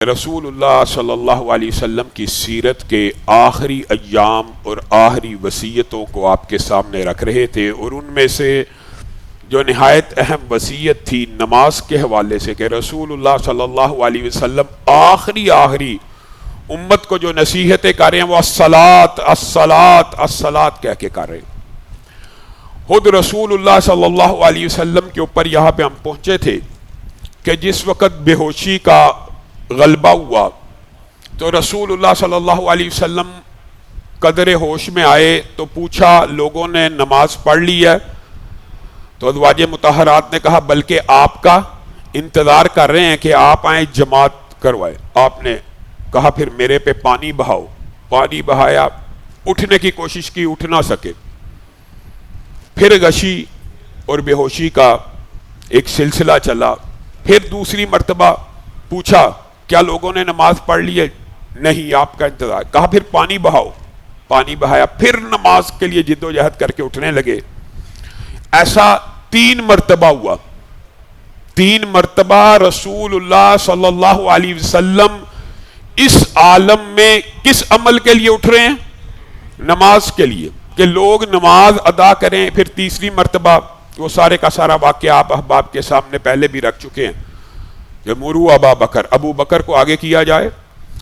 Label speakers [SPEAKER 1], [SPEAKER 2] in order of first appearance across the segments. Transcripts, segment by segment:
[SPEAKER 1] رسول اللہ صلی اللہ علیہ وسلم کی سیرت کے آخری ایام اور آخری وصیتوں کو آپ کے سامنے رکھ رہے تھے، اور ان میں سے جو نہایت اہم وصیت تھی نماز کے حوالے سے کہ رسول اللہ صلی اللہ علیہ وسلم آخری امت کو جو نصیحتیں کر رہے ہیں وہ الصلاۃ الصلاۃ الصلاۃ کہہ کے کر رہے ہیں۔ خود رسول اللہ صلی اللہ علیہ وسلم کے اوپر یہاں پہ ہم پہنچے تھے کہ جس وقت بے ہوشی کا غلبہ ہوا تو رسول اللہ صلی اللہ علیہ وسلم قدر ہوش میں آئے تو پوچھا لوگوں نے نماز پڑھ لی ہے؟ تو ازواج مطہرات نے کہا بلکہ آپ کا انتظار کر رہے ہیں کہ آپ آئیں جماعت کروائے۔ آپ نے کہا پھر میرے پہ پانی بہاؤ۔ پانی بہایا، اٹھنے کی کوشش کی، اٹھ نہ سکے۔ پھر غشی اور بے ہوشی کا ایک سلسلہ چلا۔ پھر دوسری مرتبہ پوچھا کیا لوگوں نے نماز پڑھ لی ہے؟ نہیں، آپ کا انتظار۔ کہا پھر پانی بہاؤ۔ پانی بہایا، پھر نماز کے لیے جد و جہد کر کے اٹھنے لگے۔ ایسا 3 مرتبہ ہوا۔ 3 مرتبہ رسول اللہ صلی اللہ علیہ وسلم اس عالم میں کس عمل کے لیے اٹھ رہے ہیں؟ نماز کے لیے، کہ لوگ نماز ادا کریں۔ پھر تیسری مرتبہ وہ سارے کا سارا واقعہ آپ احباب کے سامنے پہلے بھی رکھ چکے ہیں کہ مرو ابا بکر، ابو بکر کو آگے کیا جائے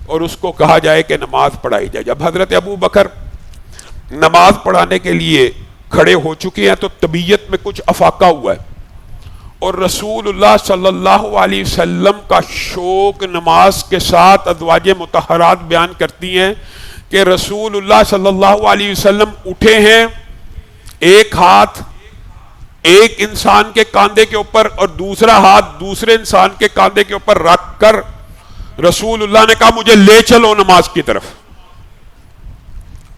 [SPEAKER 1] اور اس کو کہا جائے کہ نماز پڑھائی جائے۔ جب حضرت ابو بکر نماز پڑھانے کے لیے کھڑے ہو چکے ہیں تو طبیعت میں کچھ افاقہ ہوا ہے، اور رسول اللہ صلی اللہ علیہ وسلم کا شوق نماز کے ساتھ ازواج مطہرات بیان کرتی ہیں کہ رسول اللہ صلی اللہ علیہ وسلم اٹھے ہیں، ایک ہاتھ ایک انسان کے کاندھے کے اوپر اور دوسرا ہاتھ دوسرے انسان کے کاندھے کے اوپر رکھ کر رسول اللہ نے کہا مجھے لے چلو نماز کی طرف۔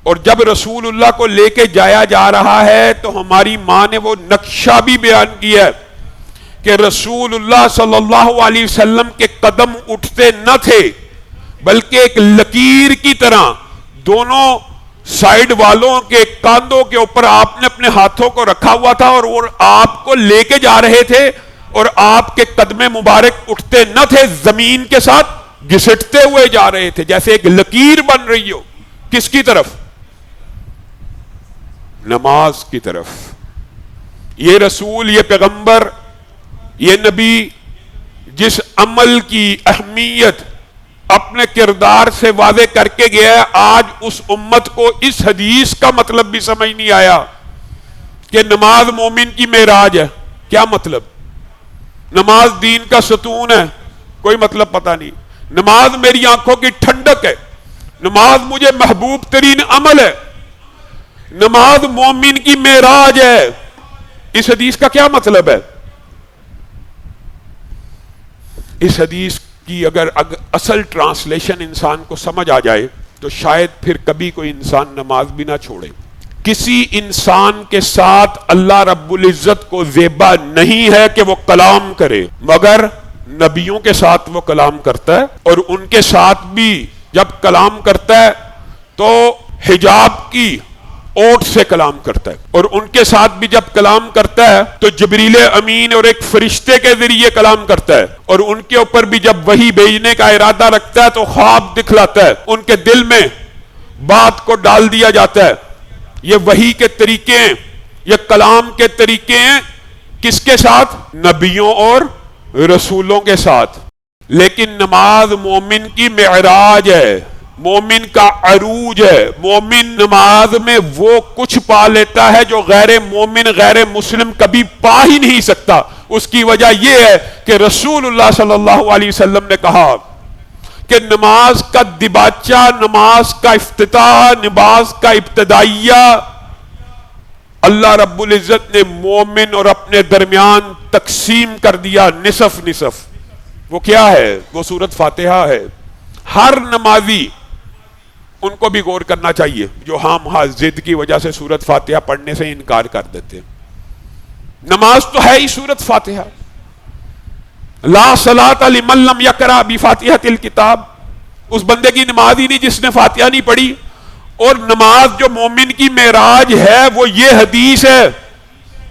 [SPEAKER 1] اور جب رسول اللہ کو لے کے جایا جا رہا ہے تو ہماری ماں نے وہ نقشہ بھی بیان کیا ہے کہ رسول اللہ صلی اللہ علیہ وسلم کے قدم اٹھتے نہ تھے بلکہ ایک لکیر کی طرح دونوں سائیڈ والوں کے کاندھوں کے اوپر آپ نے اپنے ہاتھوں کو رکھا ہوا تھا، اور وہ آپ کو لے کے جا رہے تھے، اور آپ کے قدم مبارک اٹھتے نہ تھے، زمین کے ساتھ گھسٹتے ہوئے جا رہے تھے جیسے ایک لکیر بن رہی ہو۔ کس کی طرف؟ نماز کی طرف۔ یہ رسول، یہ پیغمبر، یہ نبی جس عمل کی اہمیت اپنے کردار سے واضح کر کے گیا ہے، آج اس امت کو اس حدیث کا مطلب بھی سمجھ نہیں آیا کہ نماز مومن کی معراج ہے۔ کیا مطلب؟ نماز دین کا ستون ہے، کوئی مطلب پتہ نہیں۔ نماز میری آنکھوں کی ٹھنڈک ہے، نماز مجھے محبوب ترین عمل ہے، نماز مومن کی معراج ہے۔ اس حدیث کا کیا مطلب ہے؟ اس حدیث کی اگر اصل ٹرانسلیشن انسان کو سمجھ آ جائے تو شاید پھر کبھی کوئی انسان نماز بھی نہ چھوڑے۔ کسی انسان کے ساتھ اللہ رب العزت کو زیبا نہیں ہے کہ وہ کلام کرے، مگر نبیوں کے ساتھ وہ کلام کرتا ہے، اور ان کے ساتھ بھی جب کلام کرتا ہے تو حجاب کی اوٹ سے کلام کرتا ہے، اور ان کے ساتھ بھی جب کلام کرتا ہے تو جبریل امین اور ایک فرشتے کے ذریعے کلام کرتا ہے، اور ان کے اوپر بھی جب وحی بھیجنے کا ارادہ رکھتا ہے تو خواب دکھلاتا ہے، ان کے دل میں بات کو ڈال دیا جاتا ہے۔ یہ وحی کے طریقے ہیں، یہ کلام کے طریقے ہیں، کس کے ساتھ؟ نبیوں اور رسولوں کے ساتھ۔ لیکن نماز مومن کی معراج ہے، مومن کا عروج ہے۔ مومن نماز میں وہ کچھ پا لیتا ہے جو غیر مومن، غیر مسلم کبھی پا ہی نہیں سکتا۔ اس کی وجہ یہ ہے کہ رسول اللہ صلی اللہ علیہ وسلم نے کہا کہ نماز کا دباچہ، نماز کا افتتاح، نماز کا ابتدائیہ اللہ رب العزت نے مومن اور اپنے درمیان تقسیم کر دیا نصف نصف۔ وہ کیا ہے؟ وہ سورۃ فاتحہ ہے۔ ہر نمازی، ان کو بھی غور کرنا چاہیے جو ہاں ضد کی وجہ سے سورۃ فاتحہ پڑھنے سے انکار کر دیتے ہیں۔ نماز تو ہے ہی سورۃ فاتحہ۔ لا صلاۃ لمن لم یقرأ بفاتحۃ الکتاب، اس بندے کی نماز ہی نہیں جس نے فاتحہ نہیں پڑھی۔ اور نماز جو مومن کی معراج ہے وہ یہ حدیث ہے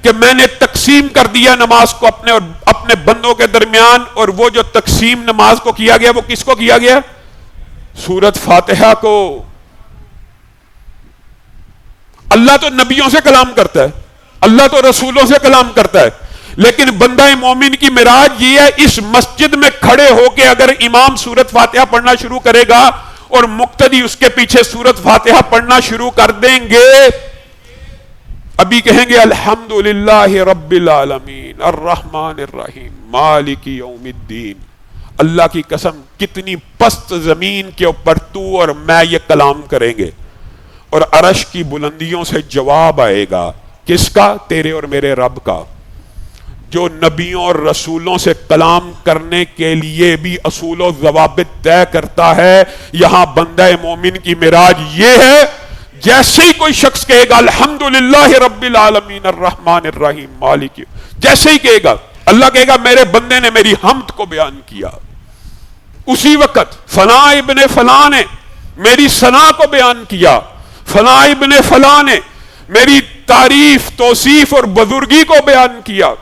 [SPEAKER 1] کہ میں نے تقسیم تقسیم کر دیا نماز کو اپنے اور اپنے بندوں کے درمیان، اور وہ جو تقسیم نماز کو کیا گیا وہ کس کو کیا گیا؟ سورت فاتحہ کو۔ اللہ تو نبیوں سے کلام کرتا ہے، اللہ تو رسولوں سے کلام کرتا ہے، لیکن بندہ مومن کی معراج یہ ہے، اس مسجد میں کھڑے ہو کے اگر امام سورت فاتحہ پڑھنا شروع کرے گا اور مقتدی اس کے پیچھے سورت فاتحہ پڑھنا شروع کر دیں گے، ابھی کہیں گے الحمدللہ رب العالمین الرحمن الرحیم مالک یوم الدین، اللہ کی قسم کتنی پست زمین کے اوپر تو اور میں یہ کلام کریں گے، اور عرش کی بلندیوں سے جواب آئے گا، کس کا؟ تیرے اور میرے رب کا، جو نبیوں اور رسولوں سے کلام کرنے کے لیے بھی اصول و ضوابط طے کرتا ہے۔ یہاں بندہ مومن کی معراج یہ ہے، جیسے ہی کوئی شخص کہے گا الحمدللہ رب العالمین الرحمن الرحیم مالک، جیسے ہی کہے گا اللہ کہے گا میرے بندے نے میری حمد کو بیان کیا، اسی وقت فلاں ابن فلاں نے میری ثنا کو بیان کیا، فلاں ابن فلاں نے میری تعریف توصیف اور بزرگی کو بیان کیا۔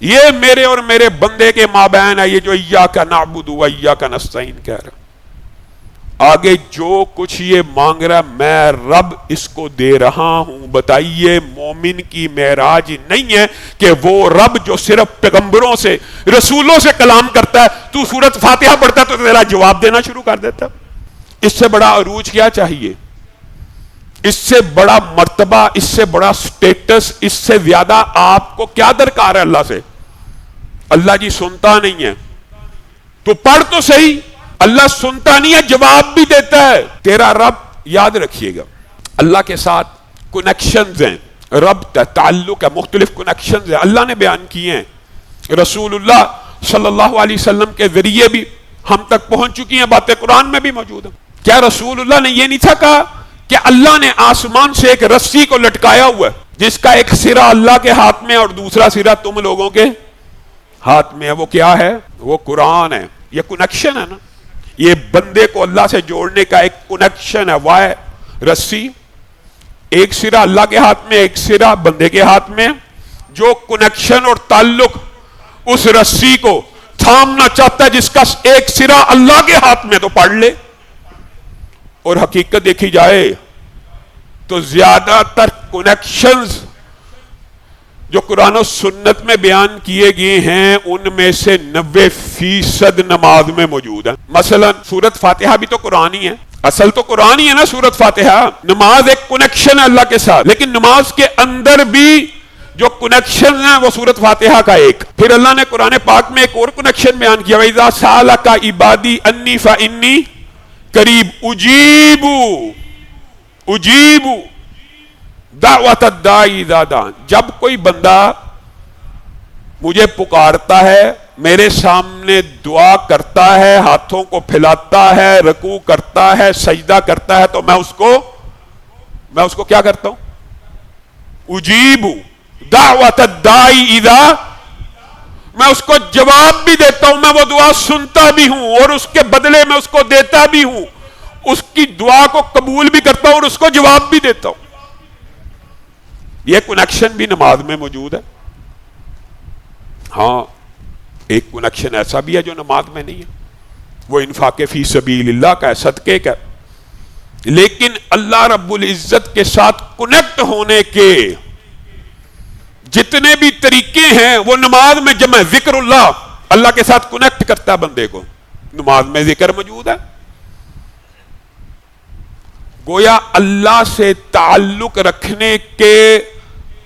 [SPEAKER 1] یہ میرے اور میرے بندے کے مابین ہے، یہ جو ایاک نعبد و ایاک نستعین کہہ رہا۔ آگے جو کچھ یہ مانگ رہا میں رب اس کو دے رہا ہوں۔ بتائیے مومن کی معراج نہیں ہے کہ وہ رب جو صرف پیغمبروں سے رسولوں سے کلام کرتا ہے، تو سورت فاتحہ پڑھتا ہے تو تیرا جواب دینا شروع کر دیتا۔ اس سے بڑا عروج کیا چاہیے؟ اس سے بڑا مرتبہ، اس سے بڑا سٹیٹس، اس سے زیادہ آپ کو کیا درکار ہے اللہ سے؟ اللہ جی سنتا نہیں ہے تو پڑھ تو صحیح، اللہ سنتا نہیں ہے جواب بھی دیتا ہے۔ تیرا رب یاد رکھیے گا اللہ کے ساتھ کنیکشنز ہیں، رب کا تعلق ہے، مختلف کنیکشنز ہیں اللہ نے بیان کیے ہیں، رسول اللہ صلی اللہ علیہ وسلم کے ذریعے بھی ہم تک پہنچ چکی ہیں، باتیں قرآن میں بھی موجود ہیں۔ کیا رسول اللہ نے یہ نہیں تھا کہا کہ اللہ نے آسمان سے ایک رسی کو لٹکایا ہوا ہے جس کا ایک سرا اللہ کے ہاتھ میں اور دوسرا سرا تم لوگوں کے ہاتھ میں ہے؟ وہ کیا ہے؟ وہ قرآن ہے۔ یہ کنیکشن ہے نا، یہ بندے کو اللہ سے جوڑنے کا ایک کنیکشن ہے۔ وہ ہے رسی، ایک سرا اللہ کے ہاتھ میں، ایک سرا بندے کے ہاتھ میں۔ جو کنیکشن اور تعلق اس رسی کو تھامنا چاہتا ہے جس کا ایک سرا اللہ کے ہاتھ میں، تو پڑھ لے۔ اور حقیقت دیکھی جائے تو زیادہ تر کنیکشنز جو قرآن و سنت میں بیان کیے گئے ہیں ان میں سے 90% نماز میں موجود ہیں۔ مثلا سورت فاتحہ بھی تو قرآن ہی ہے، اصل تو قرآن ہی ہے نا سورت فاتحہ۔ نماز ایک کنیکشن ہے اللہ کے ساتھ، لیکن نماز کے اندر بھی جو کنیکشن ہے وہ سورت فاتحہ کا ایک۔ پھر اللہ نے قرآن پاک میں ایک اور کنیکشن بیان کیا، وَإِذَا سَأَلَكَ عِبَادِي أَنِّي فَإِنِّي قریب اجیبو دعوت الداعی اذا دعان۔ جب کوئی بندہ مجھے پکارتا ہے، میرے سامنے دعا کرتا ہے، ہاتھوں کو پھیلاتا ہے، رکوع کرتا ہے، سجدہ کرتا ہے، تو میں اس کو کیا کرتا ہوں؟ اجیبو دعوت الداعی اذا، میں اس کو جواب بھی دیتا ہوں، میں وہ دعا سنتا بھی ہوں اور اس کے بدلے میں اس کو دیتا بھی ہوں، اس کی دعا کو قبول بھی کرتا ہوں اور اس کو جواب بھی دیتا ہوں۔ یہ کنیکشن بھی نماز میں موجود ہے۔ ہاں ایک کنیکشن ایسا بھی ہے جو نماز میں نہیں ہے، وہ انفاق فی سبیل اللہ کا ہے، صدقے کا۔ لیکن اللہ رب العزت کے ساتھ کنیکٹ ہونے کے جتنے بھی طریقے ہیں وہ نماز میں جمع۔ ذکر اللہ، اللہ کے ساتھ کنیکٹ کرتا ہے بندے کو، نماز میں ذکر موجود ہے۔ گویا اللہ سے تعلق رکھنے کے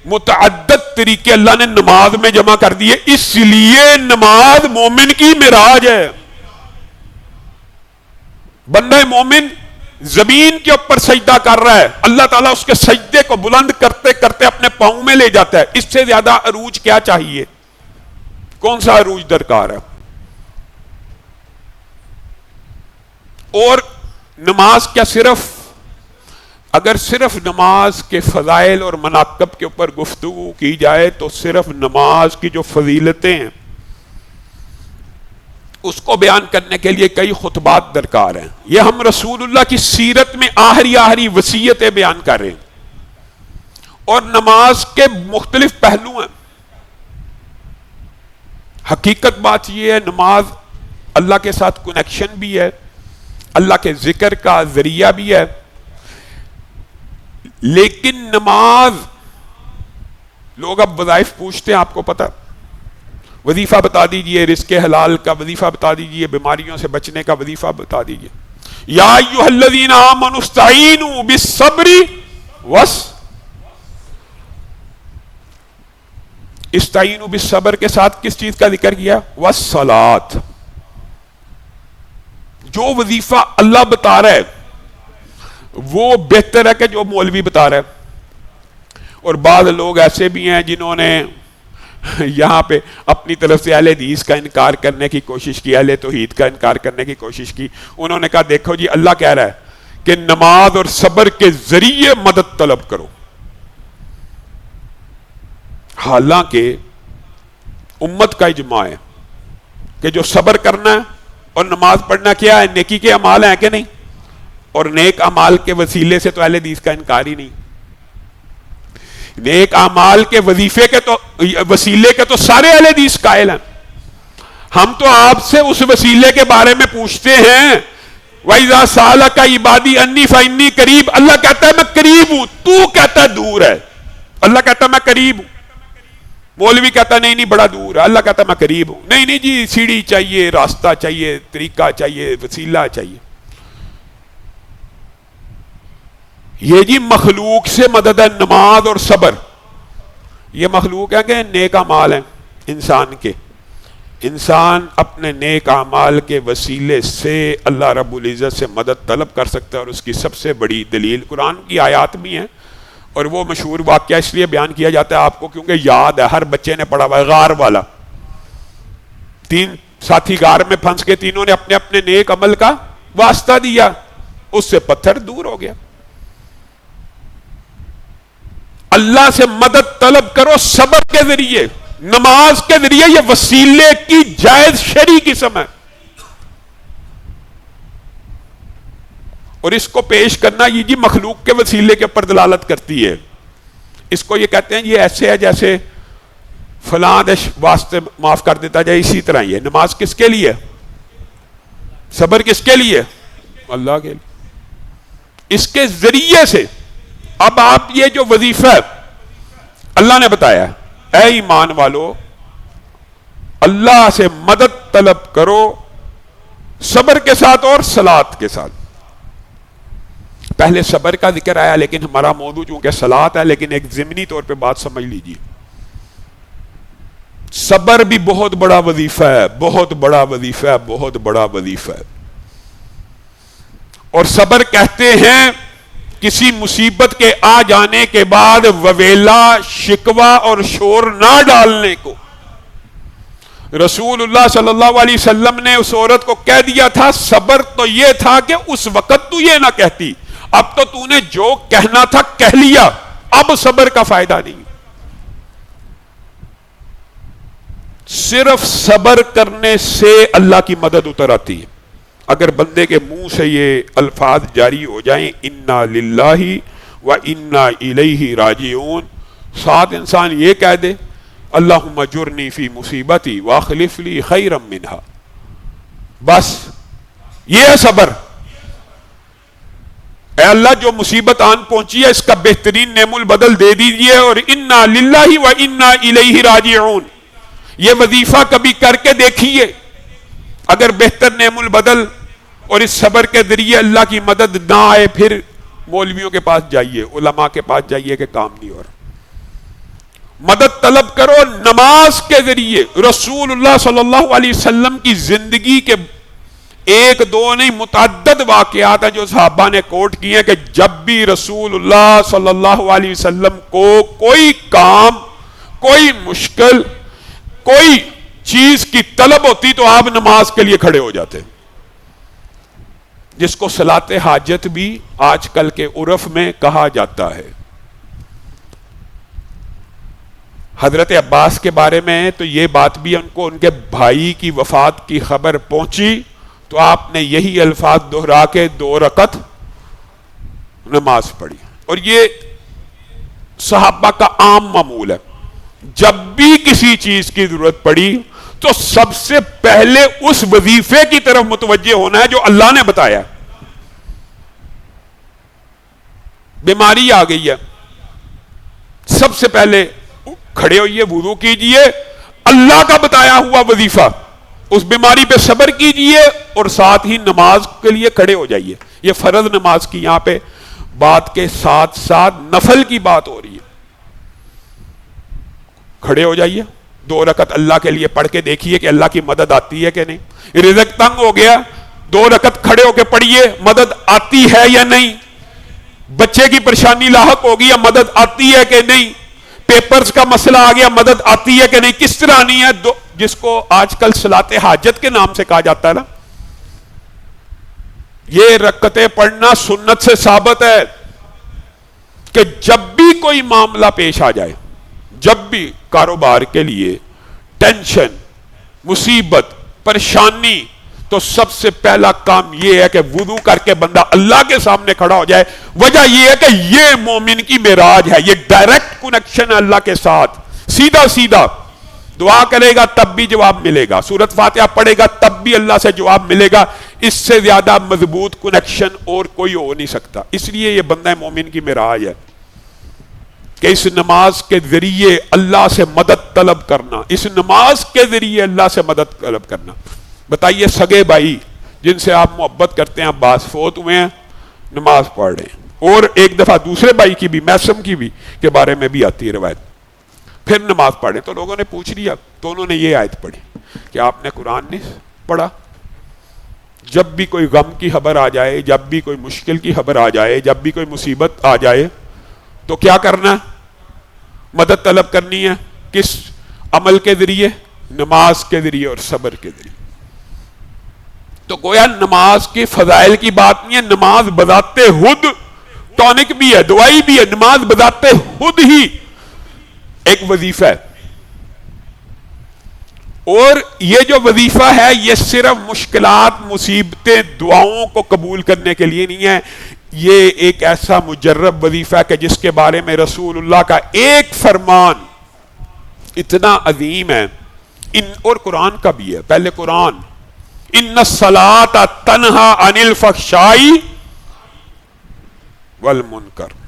[SPEAKER 1] متعدد طریقے اللہ نے نماز میں جمع کر دیے، اس لیے نماز مومن کی معراج ہے۔ بندہ مومن زمین کے اوپر سجدہ کر رہا ہے، اللہ تعالیٰ اس کے سجدے کو بلند کرتے کرتے اپنے پاؤں میں لے جاتا ہے۔ اس سے زیادہ عروج کیا چاہیے؟ کون سا عروج درکار ہے؟ اور نماز کیا صرف، اگر صرف نماز کے فضائل اور مناقب کے اوپر گفتگو کی جائے تو صرف نماز کی جو فضیلتیں ہیں اس کو بیان کرنے کے لیے کئی خطبات درکار ہیں۔ یہ ہم رسول اللہ کی سیرت میں آخری وصیتیں بیان کر رہے ہیں، اور نماز کے مختلف پہلو ہیں. حقیقت بات یہ ہے نماز اللہ کے ساتھ کنیکشن بھی ہے، اللہ کے ذکر کا ذریعہ بھی ہے. لیکن نماز، لوگ اب وظائف پوچھتے ہیں، آپ کو پتہ، وظیفہ بتا دیجئے، رزق حلال کا وظیفہ بتا دیجئے، بیماریوں سے بچنے کا وظیفہ بتا دیجئے. یا ایھا الذین آمنوا استعینوا بالصبر استعینوا بالصبر کے ساتھ کس چیز کا ذکر کیا؟ والصلاۃ. جو وظیفہ اللہ بتا رہا ہے وہ بہتر ہے کہ جو مولوی بتا رہا ہے. اور بعض لوگ ایسے بھی ہیں جنہوں نے یہاں پہ اپنی طرف سے اہل حدیث کا انکار کرنے کی کوشش کی، اہل توحید کا انکار کرنے کی کوشش کی. انہوں نے کہا دیکھو جی اللہ کہہ رہا ہے کہ نماز اور صبر کے ذریعے مدد طلب کرو. حالانکہ امت کا اجماع ہے کہ جو صبر کرنا ہے اور نماز پڑھنا کیا ہے؟ نیکی کے اعمال ہیں کہ نہیں؟ اور نیک اعمال کے وسیلے سے تو اہل حدیث کا انکار ہی نہیں. نیک اعمال کے وظیفے کے تو وسیلے کے تو سارے اہل حدیث قائل ہیں. ہم تو آپ سے اس وسیلے کے بارے میں پوچھتے ہیں. وَإِذَا سَأَلَكَ عِبَادِي عَنِّي فَإِنِّي قَرِيبٌ. اللہ کہتا ہے میں قریب ہوں، تو کہتا ہے دور ہے. اللہ کہتا ہے میں قریب ہوں، مولوی کہتا ہے نہیں بڑا دور ہے. اللہ کہتا ہے میں قریب ہوں. نہیں جی سیڑھی چاہیے، راستہ چاہیے، طریقہ چاہیے، وسیلہ چاہیے. یہ جی مخلوق سے مدد ہے نماز اور صبر. یہ مخلوق ہے کہ نیک اعمال ہیں انسان کے. انسان اپنے نیک اعمال کے وسیلے سے اللہ رب العزت سے مدد طلب کر سکتا ہے. اور اس کی سب سے بڑی دلیل قرآن کی آیات بھی ہیں. اور وہ مشہور واقعہ اس لیے بیان کیا جاتا ہے آپ کو کیونکہ یاد ہے، ہر بچے نے پڑھا ہوا ہے. غار والا، 3 ساتھی غار میں پھنس کے تینوں نے اپنے اپنے نیک عمل کا واسطہ دیا، اس سے پتھر دور ہو گیا. اللہ سے مدد طلب کرو صبر کے ذریعے، نماز کے ذریعے. یہ وسیلے کی جائز شرعی قسم ہے. اور اس کو پیش کرنا یہ جی مخلوق کے وسیلے کے اوپر دلالت کرتی ہے. اس کو یہ کہتے ہیں یہ ایسے ہے جیسے فلاں واسطے معاف کر دیتا جائے. اسی طرح یہ نماز کس کے لیے؟ صبر کس کے لیے؟ اللہ کے لیے. اس کے ذریعے سے اب آپ یہ جو وظیفہ اللہ نے بتایا، اے ایمان والو اللہ سے مدد طلب کرو صبر کے ساتھ اور صلاۃ کے ساتھ. پہلے صبر کا ذکر آیا لیکن ہمارا موضوع چونکہ صلاۃ ہے، لیکن ایک ضمنی طور پہ بات سمجھ لیجیے. صبر بھی بہت بڑا وظیفہ ہے، بہت بڑا وظیفہ ہے، بہت بڑا وظیفہ ہے. اور صبر کہتے ہیں کسی مصیبت کے آ جانے کے بعد وویلا، شکوہ اور شور نہ ڈالنے کو. رسول اللہ صلی اللہ علیہ وسلم نے اس عورت کو کہہ دیا تھا صبر تو یہ تھا کہ اس وقت تو یہ نہ کہتی، اب تو نے جو کہنا تھا کہہ لیا، اب صبر کا فائدہ نہیں. صرف صبر کرنے سے اللہ کی مدد اتر آتی ہے. اگر بندے کے منہ سے یہ الفاظ جاری ہو جائیں انا للہ و انا الیہ راجعون، ساتھ انسان یہ کہہ دے اللہم اجرنی فی مصیبتی واخلف لی خیرا منہا، بس یہ ہے صبر. اے اللہ جو مصیبت آن پہنچی ہے اس کا بہترین نعم البدل دے دیجئے. اور انا للہ و انا الیہ راجعون یہ وظیفہ کبھی کر کے دیکھیے. اگر بہتر نعم البدل اور اس صبر کے ذریعے اللہ کی مدد نہ آئے پھر مولویوں کے پاس جائیے، علماء کے پاس جائیے کہ کام نہیں ہو رہا. مدد طلب کرو نماز کے ذریعے. رسول اللہ صلی اللہ علیہ وسلم کی زندگی کے ایک دو نہیں متعدد واقعات ہیں جو صحابہ نے کوٹ کیے ہیں کہ جب بھی رسول اللہ صلی اللہ علیہ وسلم کو کوئی کام، کوئی مشکل، کوئی چیز کی طلب ہوتی تو آپ نماز کے لیے کھڑے ہو جاتے، جس کو صلاۃ حاجت بھی آج کل کے عرف میں کہا جاتا ہے. حضرت عباس کے بارے میں تو یہ بات بھی ان کو ان کے بھائی کی وفات کی خبر پہنچی تو آپ نے یہی الفاظ دہرا کے 2 رکعت نماز پڑھی. اور یہ صحابہ کا عام معمول ہے، جب بھی کسی چیز کی ضرورت پڑی تو سب سے پہلے اس وظیفے کی طرف متوجہ ہونا ہے جو اللہ نے بتایا۔ بیماری آ گئی ہے، سب سے پہلے کھڑے ہوئیے، وضو کیجئے، اللہ کا بتایا ہوا وظیفہ، اس بیماری پہ صبر کیجئے اور ساتھ ہی نماز کے لیے کھڑے ہو جائیے۔ یہ فرض نماز کی یہاں پہ بات کے ساتھ ساتھ نفل کی بات ہو رہی ہے۔ کھڑے ہو جائیے، 2 رکعت اللہ کے لیے پڑھ کے دیکھیے کہ اللہ کی مدد آتی ہے کہ نہیں۔ رزق تنگ ہو گیا، 2 رکعت کھڑے ہو کے پڑھیے، مدد آتی ہے یا نہیں۔ بچے کی پریشانی لاحق ہو گئی، مدد آتی ہے کہ نہیں۔ پیپرز کا مسئلہ آ گیا، مدد آتی ہے کہ نہیں۔ کس طرح آنی ہے؟ جس کو آج کل صلاۃ حاجت کے نام سے کہا جاتا ہے نا، یہ رکعتیں پڑھنا سنت سے ثابت ہے کہ جب بھی کوئی معاملہ پیش آ جائے، جب بھی کاروبار کے لیے ٹینشن، مصیبت، پریشانی، تو سب سے پہلا کام یہ ہے کہ وضو کر کے بندہ اللہ کے سامنے کھڑا ہو جائے۔ وجہ یہ ہے کہ یہ مومن کی معراج ہے، یہ ڈائریکٹ کنیکشن ہے اللہ کے ساتھ، سیدھا سیدھا۔ دعا کرے گا تب بھی جواب ملے گا، سورۃ فاتحہ پڑھے گا تب بھی اللہ سے جواب ملے گا۔ اس سے زیادہ مضبوط کنیکشن اور کوئی ہو نہیں سکتا۔ اس لیے یہ بندہ مومن کی معراج ہے کہ اس نماز کے ذریعے اللہ سے مدد طلب کرنا، اس نماز کے ذریعے اللہ سے مدد طلب کرنا۔ بتائیے سگے بھائی جن سے آپ محبت کرتے ہیں، بعض فوت ہوئے ہیں، نماز پڑھ رہے ہیں، اور ایک دفعہ دوسرے بھائی کی بھی، میسم کی بھی کے بارے میں بھی آتی ہے روایت، پھر نماز پڑھے تو لوگوں نے پوچھ لیا تو انہوں نے یہ آیت پڑھی کہ آپ نے قرآن نہیں پڑھا؟ جب بھی کوئی غم کی خبر آ جائے، جب بھی کوئی مشکل کی خبر آ جائے، جب بھی کوئی مصیبت آ جائے تو کیا کرنا ہے؟ مدد طلب کرنی ہے۔ کس عمل کے ذریعے؟ نماز کے ذریعے اور صبر کے ذریعے۔ تو گویا نماز کے فضائل کی بات نہیں ہے، نماز بذات خود ٹونک بھی ہے، دوائی بھی ہے۔ نماز بذات خود ہی ایک وظیفہ ہے، اور یہ جو وظیفہ ہے یہ صرف مشکلات، مصیبتیں، دعاؤں کو قبول کرنے کے لیے نہیں ہے، یہ ایک ایسا مجرب وظیفہ ہے کہ جس کے بارے میں رسول اللہ کا ایک فرمان اتنا عظیم ہے، اور قرآن کا بھی ہے۔ پہلے قرآن، ان الصلاۃ تنہی عن الفحشاء والمنکر،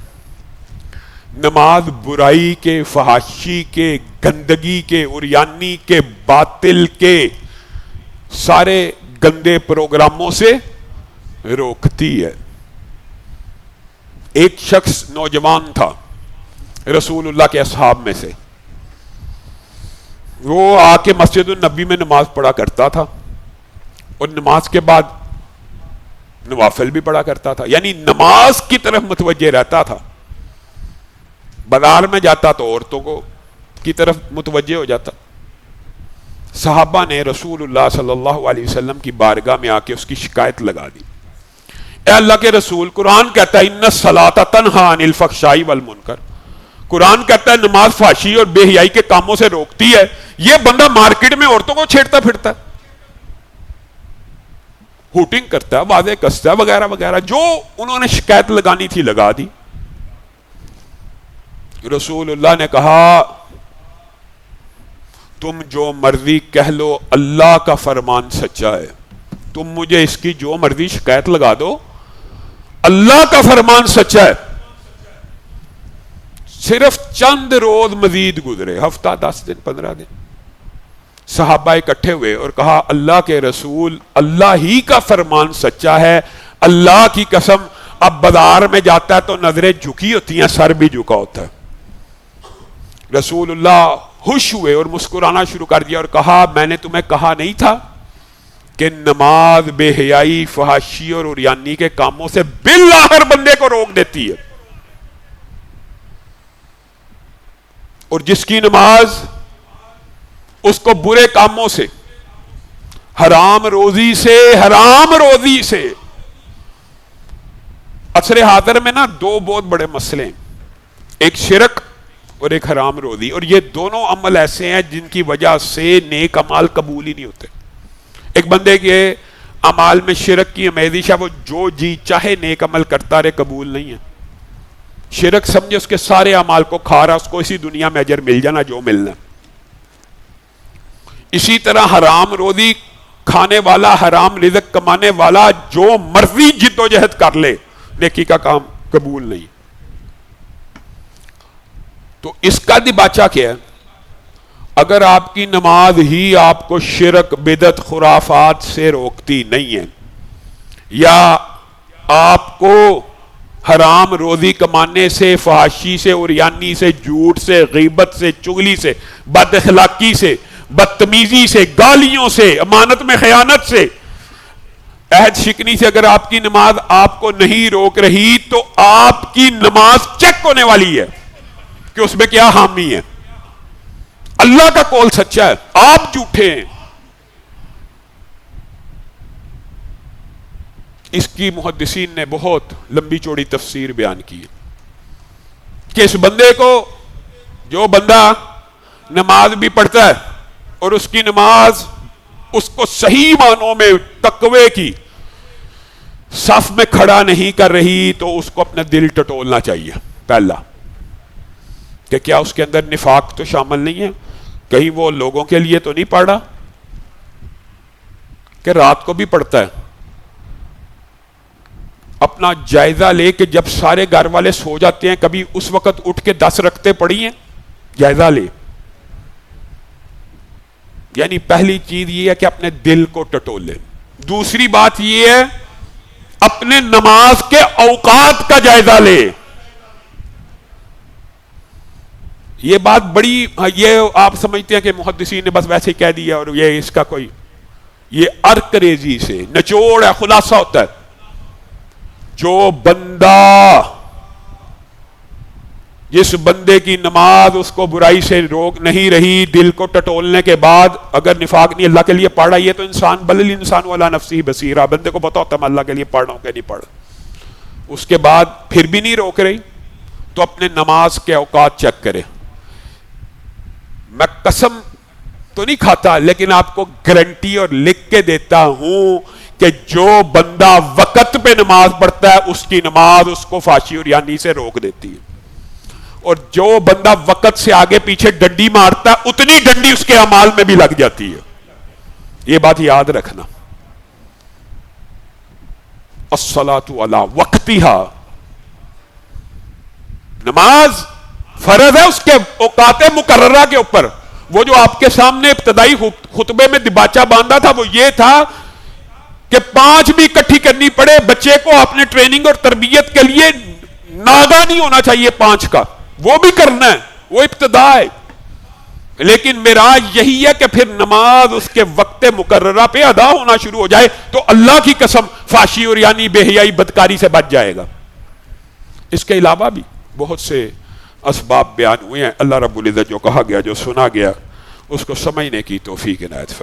[SPEAKER 1] نماز برائی کے، فحاشی کے، گندگی کے، عریانی کے، باطل کے، سارے گندے پروگراموں سے روکتی ہے۔ ایک شخص نوجوان تھا رسول اللہ کے اصحاب میں سے، وہ آ کے مسجد النبی میں نماز پڑھا کرتا تھا، اور نماز کے بعد نوافل بھی پڑھا کرتا تھا، یعنی نماز کی طرف متوجہ رہتا تھا۔ بازار میں جاتا تو عورتوں کو کی طرف متوجہ ہو جاتا۔ صحابہ نے رسول اللہ صلی اللہ علیہ وسلم کی بارگاہ میں آ کے اس کی شکایت لگا دی، اے اللہ کے رسول، قرآن کہتا ہے ان الصلاۃ تنہی عن الفحشاء والمنکر، قرآن کہتا ہے نماز فحشی اور بے حیائی کے کاموں سے روکتی ہے، یہ بندہ مارکیٹ میں عورتوں کو چھیڑتا پھرتا ہے، ہوٹنگ کرتا ہے، واضح کستا ہے، وغیرہ وغیرہ، جو انہوں نے شکایت لگانی تھی لگا دی۔ رسول اللہ نے کہا تم جو مرضی کہہ لو، اللہ کا فرمان سچا ہے، تم مجھے اس کی جو مرضی شکایت لگا دو، اللہ کا فرمان سچا ہے۔ صرف چند روز مزید گزرے، ہفتہ، 10 دن، 15 دن، صحابہ اکٹھے ہوئے اور کہا اللہ کے رسول، اللہ ہی کا فرمان سچا ہے، اللہ کی قسم، اب بازار میں جاتا ہے تو نظریں جھکی ہوتی ہیں، سر بھی جھکا ہوتا ہے۔ رسول اللہ خوش ہوئے اور مسکرانا شروع کر دیا اور کہا میں نے تمہیں کہا نہیں تھا کہ نماز بے حیائی، فحاشی اور عریانی کے کاموں سے بالآخر بندے کو روک دیتی ہے، اور جس کی نماز اس کو برے کاموں سے، حرام روزی سے، عصر حاضر میں نا 2 بہت بڑے مسئلے ہیں، ایک شرک اور ایک حرام روزی، اور یہ دونوں عمل ایسے ہیں جن کی وجہ سے نیک اعمال قبول ہی نہیں ہوتے۔ ایک بندے کے اعمال میں شرک کی آمیزش ہے، وہ جو جی چاہے نیک عمل کرتا رہے، قبول نہیں ہے۔ شرک سمجھے اس کے سارے اعمال کو کھا رہا، اس کو اسی دنیا میں اجر مل جانا جو ملنا۔ اسی طرح حرام روزی کھانے والا، حرام رزق کمانے والا جو مرضی جد و جہد کر لے، نیکی کا کام قبول نہیں۔ تو اس کا دیباچہ کیا ہے؟ اگر آپ کی نماز ہی آپ کو شرک، بدعت، خرافات سے روکتی نہیں ہے، یا آپ کو حرام روزی کمانے سے، فحاشی سے، عریانی سے، جھوٹ سے، غیبت سے، چغلی سے، بد اخلاقی سے، بدتمیزی سے، گالیوں سے، امانت میں خیانت سے، عہد شکنی سے اگر آپ کی نماز آپ کو نہیں روک رہی، تو آپ کی نماز چیک ہونے والی ہے کہ اس میں کیا حامی ہے۔ اللہ کا قول سچا ہے، آپ جھوٹے ہیں۔ اس کی محدثین نے بہت لمبی چوڑی تفسیر بیان کی کہ اس بندے کو، جو بندہ نماز بھی پڑھتا ہے اور اس کی نماز اس کو صحیح معنوں میں تقوی کی صف میں کھڑا نہیں کر رہی، تو اس کو اپنا دل ٹٹولنا چاہیے پہلا، کہ کیا اس کے اندر نفاق تو شامل نہیں ہے، کہیں وہ لوگوں کے لیے تو نہیں پڑھ رہا، کہ رات کو بھی پڑھتا ہے۔ اپنا جائزہ لے کہ جب سارے گھر والے سو جاتے ہیں، کبھی اس وقت اٹھ کے 10 رکعتیں پڑھی ہیں، جائزہ لے۔ یعنی پہلی چیز یہ ہے کہ اپنے دل کو ٹٹولے۔ دوسری بات یہ ہے اپنے نماز کے اوقات کا جائزہ لے۔ یہ بات بڑی، یہ آپ سمجھتے ہیں کہ محدثین نے بس ویسے ہی کہہ دیا اور یہ اس کا کوئی، یہ ارکریزی سے نچوڑ ہے، خلاصہ ہوتا ہے۔ جو بندہ، جس بندے کی نماز اس کو برائی سے روک نہیں رہی، دل کو ٹٹولنے کے بعد اگر نفاق نہیں اللہ کے لیے پڑھ رہا، یہ تو انسان، بل الانسان والا نفسی بصیرہ، بندے کو پتا ہوتا ہے میں اللہ کے لیے پڑھ رہا ہوں کہ نہیں پڑھ رہا، اس کے بعد پھر بھی نہیں روک رہی، تو اپنے نماز کے اوقات چیک کرے۔ میں قسم تو نہیں کھاتا، لیکن آپ کو گارنٹی اور لکھ کے دیتا ہوں کہ جو بندہ وقت پہ نماز پڑھتا ہے، اس کی نماز اس کو فحاشی اور یانی سے روک دیتی ہے، اور جو بندہ وقت سے آگے پیچھے ڈنڈی مارتا ہے، اتنی ڈنڈی اس کے اعمال میں بھی لگ جاتی ہے۔ یہ بات یاد رکھنا۔ الصلاۃ علی وقتہا، نماز فرض ہے اس کے اوقات مقررہ کے اوپر۔ وہ جو آپ کے سامنے ابتدائی خطبے میں دباچہ باندھا تھا، وہ یہ تھا کہ 5 بھی اکٹھی کرنی پڑے، بچے کو اپنے ٹریننگ اور تربیت کے لیے ناگا نہیں ہونا چاہیے 5 کا، وہ بھی کرنا ہے، وہ ابتدا ہے۔ لیکن معراج یہی ہے کہ پھر نماز اس کے وقت مقررہ پہ ادا ہونا شروع ہو جائے، تو اللہ کی قسم فحاشی اور یعنی بے حیائی، بدکاری سے بچ جائے گا۔ اس کے علاوہ بھی بہت سے اسباب بیان ہوئے ہیں۔ اللہ رب العزت جو کہا گیا، جو سنا گیا، اس کو سمجھنے کی توفیق عنایت فرمائے۔